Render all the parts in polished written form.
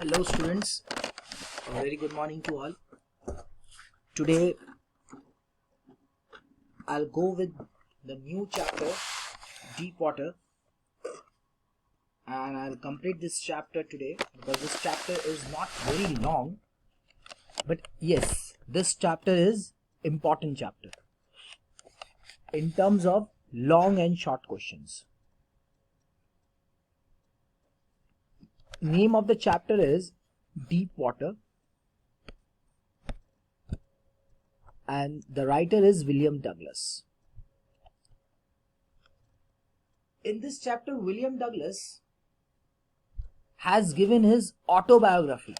Hello students, a very good morning to all. Today I'll go with the new chapter, Deep Water, and I'll complete this chapter today because this chapter is not very long, but yes, this chapter is important chapter in terms of long and short questions. Name of the chapter is Deep Water, and the writer is William Douglas. In this chapter, William Douglas has given his autobiography,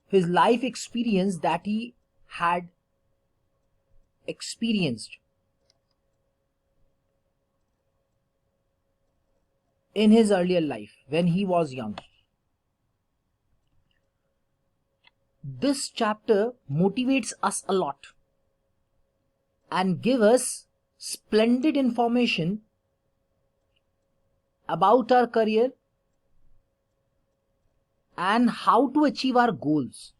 his life experience that he had experienced in his earlier life when he was young. This chapter motivates us a lot and gives us splendid information about our career and how to achieve our goals.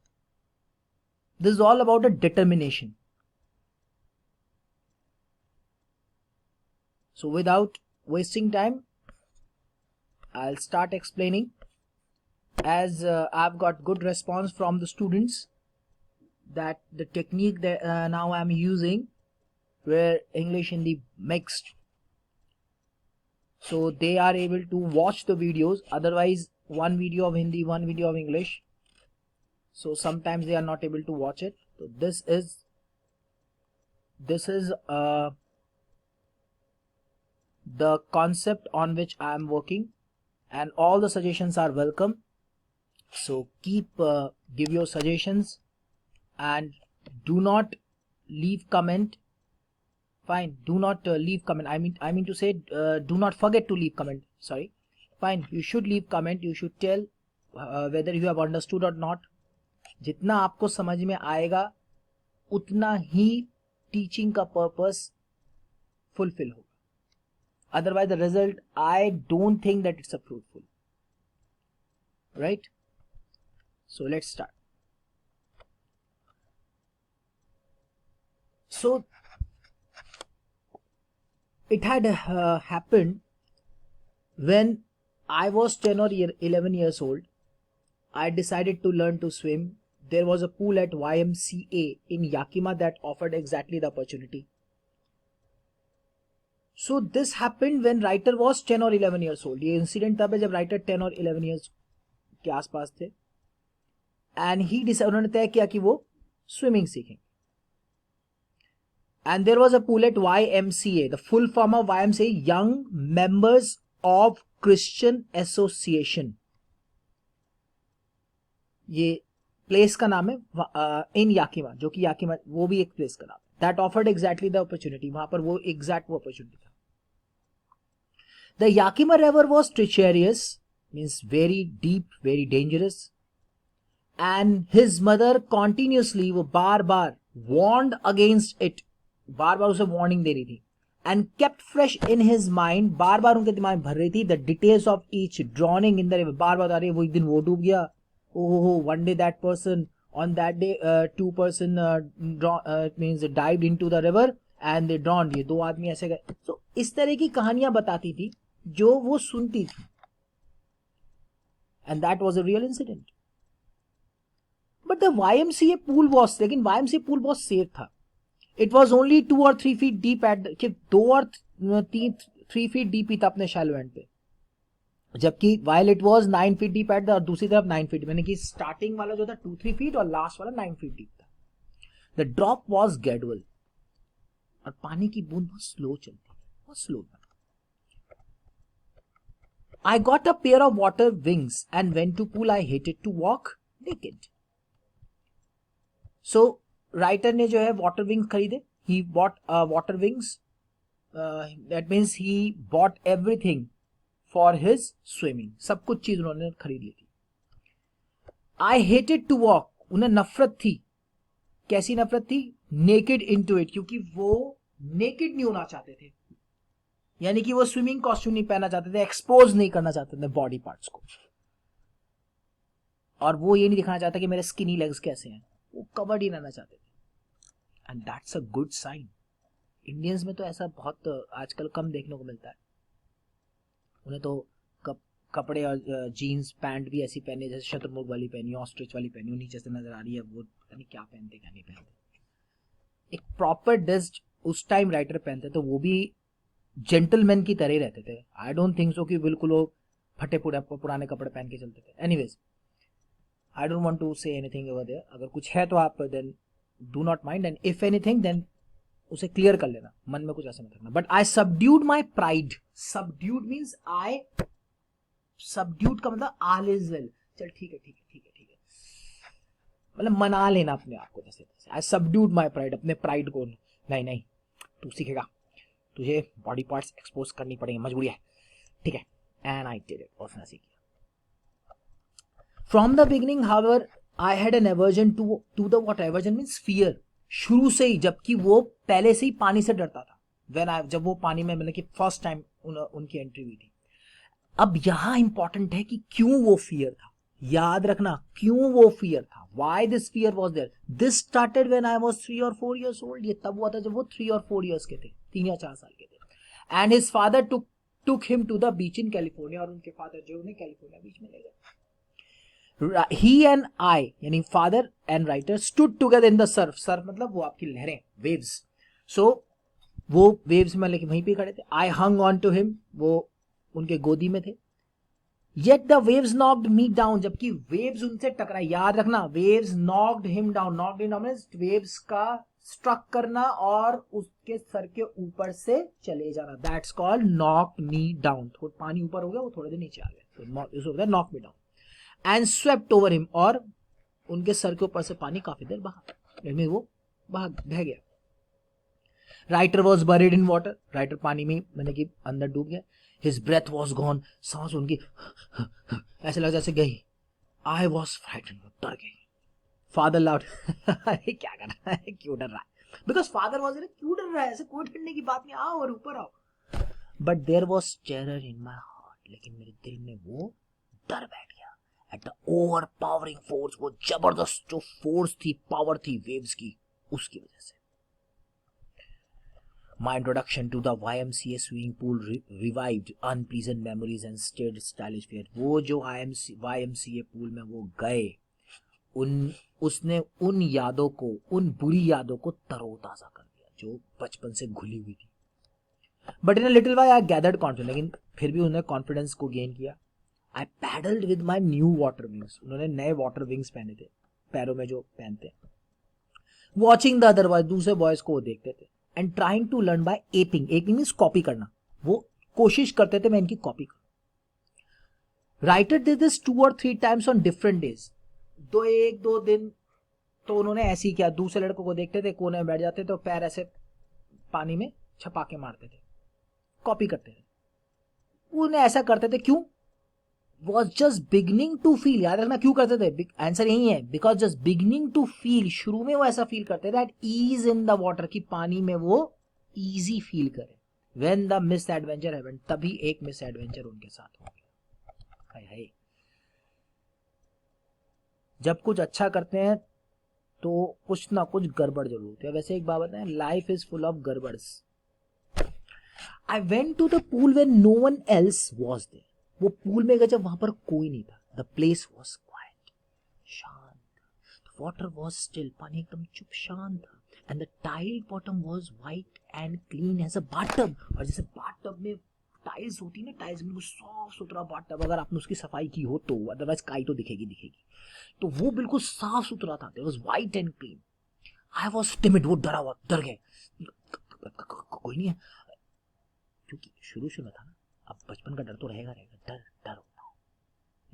This is all about a determination. So without wasting time, I'll start explaining. As I've got good response from the students that the technique that now I'm using, where English Hindi mixed, so they are able to watch the videos. Otherwise, one video of Hindi, one video of English, so sometimes they are not able to watch it. So this is the concept on which I am working, and all the suggestions are welcome. So keep give your suggestions and do not leave comment. Fine, do not leave comment. I mean to say, do not forget to leave comment. Sorry. Fine, you should leave comment. You should tell whether you have understood or not. जितना आपको समझ में आएगा उतना ही teaching का purpose fulfill होगा. Otherwise the result, I don't think that it's a fruitful. Right? So let's start. So it had happened when I was 10 or 11 years old. I decided to learn to swim. There was a pool at YMCA in Yakima that offered exactly the opportunity. So this happened when writer was 10 or 11 years old. ये incident तब है जब writer 10 or 11 years के आसपास थे. And he decided, उन्होंने तय किया कि वो swimming सीखेंगे. And there was a pool at YMCA. The full form of YMCA, Young Members of Christian Association. ये प्लेस का नाम है इन याकिमा, जो कि याकिमा वो भी एक प्लेस का नाम है. That offered exactly the opportunity. वहां पर वो एग्जैक्ट वो अपॉर्चुनिटी था. The Yakima river was treacherous, means very deep, very dangerous, and his mother continuously, वो बार बार वार्नड अगेंस्ट इट, बार बार उसे वार्निंग दे रही थी. And kept fresh in his mind, बार बार उनके दिमाग में भर रही थी the details of each drowning in the river. बार बार आ रही है, वो एक दिन वो डूब गया. Oh, one day that person, on that day, two person means dived into the river and they drowned. ये दो आदमी ऐसे गए. So इस तरह की कहानियां बताती थी जो वो सुनती थी. And that was a real incident. But the YMCA pool was, लेकिन YMCA pool बहुत safe था. It was only 2 or 3 feet deep at the, कि 2 और 3 feet deep ही था अपने shallow end पे. जबकि while it was 9 feet deep at the, और दूसरी तरफ 9 feet, मैंने कि स्टार्टिंग वाला जो था 2-3 feet और लास्ट वाला 9 feet deep था. The drop was gradual, और पानी की बूंद बहुत स्लो चलती है, बहुत स्लो था. I got a pair of water wings and went to pool. I hated to walk naked. So writer ने जो है water wings खरीदे. He bought water wings. That means he bought everything for his swimming. सब कुछ चीज उन्होंने खरीद ली थी. I hated to walk. उन्हें नफरत थी. कैसी नफरत थी? Naked into it, क्योंकि वो naked नहीं होना चाहते थे. यानी कि वो स्विमिंग कॉस्ट्यूम नहीं पहनना चाहते थे, एक्सपोज नहीं करना चाहते थे बॉडी पार्ट्स को. और वो ये नहीं दिखाना चाहता कि मेरे स्किनी लेग्स कैसे हैं, वो कवर्ड ही रहना चाहते थे। And that's a good sign. Indians में तो ऐसा बहुत आजकल कम देखने को मिलता है। उन्हें तो कपड़े और जीन्स पैंट भी ऐसी पहने जैसे शतुरमुर्ग वाली पहनी, ऑस्ट्रिच वाली पहनी, नीचे से नजर आ रही है, वो पता नहीं क्या पहनते क्या नहीं पहनते। एक प्रॉपर ड्रेस्ड उस टाइम राइटर पहनते तो वो भी जेंटलमैन की तरह रहते थे। आई डोंट थिंक सो कि बिल्कुल वो फटे पुराने कपड़े पहन के चलते थे। Anyways, I don't want to say anything over there. अगर कुछ है तो आप then do not mind, and if anything then उसे क्लियर कर लेना, मन में कुछ ऐसा मत रखना। But I subdued my pride. Subdued means I, subdued का मतलब ऑल इज वेल, चल ठीक है ठीक है ठीक है ठीक है, मतलब मना लेना अपने आप को जैसे तैसे। आई सबड्यूड माई प्राइड, अपने प्राइड को, नहीं नहीं तू सीखेगा, तुझे बॉडी पार्ट्स एक्सपोज करनी पड़ेंगे, मजबूरी है, ठीक है। एंड आई डिड इट, और फिर सीख किया। From the beginning however I had an aversion to the water. Aversion means fear, शुरू से ही, जबकि वो पहले से ही पानी से डरता था। जब वो पानी में मतलब कि फर्स्ट टाइम उनकी एंट्री हुई थी। अब यहां इंपॉर्टेंट है कि क्यों वो फियर था। याद रखना क्यों वो फियर था, why this fear was there. This started when I was 3 और 4 years old। ये तब हुआ था जब वो 3 और 4 years के थे, 3 या 4 साल के थे। And his father took him to the beach in California. और उनके फादर जो उन्हें कैलिफोर्निया बीच में ले गए। ही एंड आई, यानी father and writer, stood together in the Surf. Surf मतलब वो आपकी लहरें, वेव्स। सो वो वेव्स में लेके वहीं पे खड़े थे। आई हंग ऑन टू हिम, वो उनके गोदी में थे। Yet the waves knocked me down, जबकि वेव्स उनसे टकराई। याद रखना, waves knocked him down। knocked him down means waves का स्ट्रक करना और उसके सर के ऊपर से चले जाना। That's called knocked me down। थोड़ा पानी ऊपर हो गया, वो थोड़े देर नीचे आ गया, तो इसको होता है knock me down। and swept over him, और उनके सर के ऊपर से पानी काफी देर बहा, यानी वो बह गया। Writer was buried in water. Writer पानी में मैंने कि अंदर डूब गया। हिज ब्रेथ वॉज गॉन, सांस उनकी ऐसे लगा जैसे गई। आई वॉज फ्राइटन, डर गई। फादर लाउड, अरे क्या कर रहा है, क्यों डर रहा है? बिकॉज फादर वॉज, क्यों डर रहा है, ऐसे कोई डरने की बात नहीं, आओ और ऊपर आओ। But there was terror in my heart, लेकिन मेरे दिल में वो डर बैठ गया। At the overpowering force, वो जबरदस्त जो फोर्स थी, पावर थी वेव्स की, उसकी वजह से। My introduction to the YMCA swimming pool revived unpleasant memories and stirred stylish fear। वो जो YMCA pool में वो गए, उसने उन यादों को, उन बुरी यादों को तरोताजा कर दिया जो बचपन से घुली हुई थी। But in a little while I gathered confidence, लेकिन फिर भी उन्होंने कॉन्फिडेंस को गेन किया। I paddled with my new water wings. उन्होंने नए वाटर विंग्स पहने थे, पैरों में जो पहनते। वॉचिंग द अदर बॉयज, दूसरे बॉयज को वो देखते थे। And trying to learn by aping. Aping means copy करना। वो कोशिश करते थे मैं इनकी कॉपी करूं। Writer did this 2 or 3 times on different days. 1-2 दिन तो उन्होंने ऐसे ही किया। दूसरे लड़कों को देखते थे, कोने में बैठ जाते तो पैर ऐसे पानी में छपा के मारते थे, कॉपी करते थे। उन्हें ऐसा करते थे क्यों? Was just beginning to feel. याद रखना क्यों करते थे, आंसर यही है, because just beginning to feel. शुरू में वो ऐसा फील करते थे, ईज इन द वाटर, की पानी में वो इजी फील करे। When the miss adventure happened, तभी एक मिस एडवेंचर उनके साथ हो गया। हाय हाय, जब कुछ अच्छा करते हैं तो कुछ ना कुछ गड़बड़ जरूर होती है। वैसे एक बात बताएं, लाइफ इज फुल ऑफ गड़बड़स। I went to the pool when no one else was there. वो पूल में गए जब वहां पर कोई नहीं था। द प्लेस वॉज क्वाइट, शांत। द वाटर वॉज स्टिल, पानी एकदम चुप शांत था। And the tile bottom was white and clean as a bathtub. और जैसे बाथटब में टाइल्स होती है ना, टाइल्स में साफ सुथरा बाथटब, अगर आपने उसकी सफाई की हो तो, अदरवाइज काई तो दिखेगी। तो वो बिल्कुल साफ सुथरा था, it was white and clean. I was timid, वो डरा हुआ, डर गए, कोई नहीं है, क्योंकि शुरू में था ना। अब बचपन का डर तो रहेगा, डर होता है,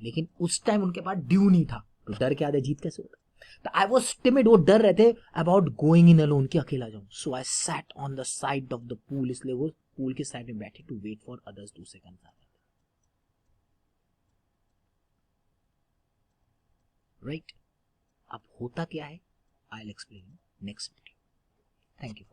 लेकिन उस टाइम उनके पास ड्यू नहीं था, तो डर के आधे जीत कैसे होता? तो आई वॉज टिमिड, वो डर रहे थे अबाउट गोइंग इन अलोन, कि अकेला जाऊं। So I sat on the side of the pool, इसलिए वो पूल के साइड में बैठे to wait for others two second. Right, अब होता क्या है, I will explain next video. Thank you.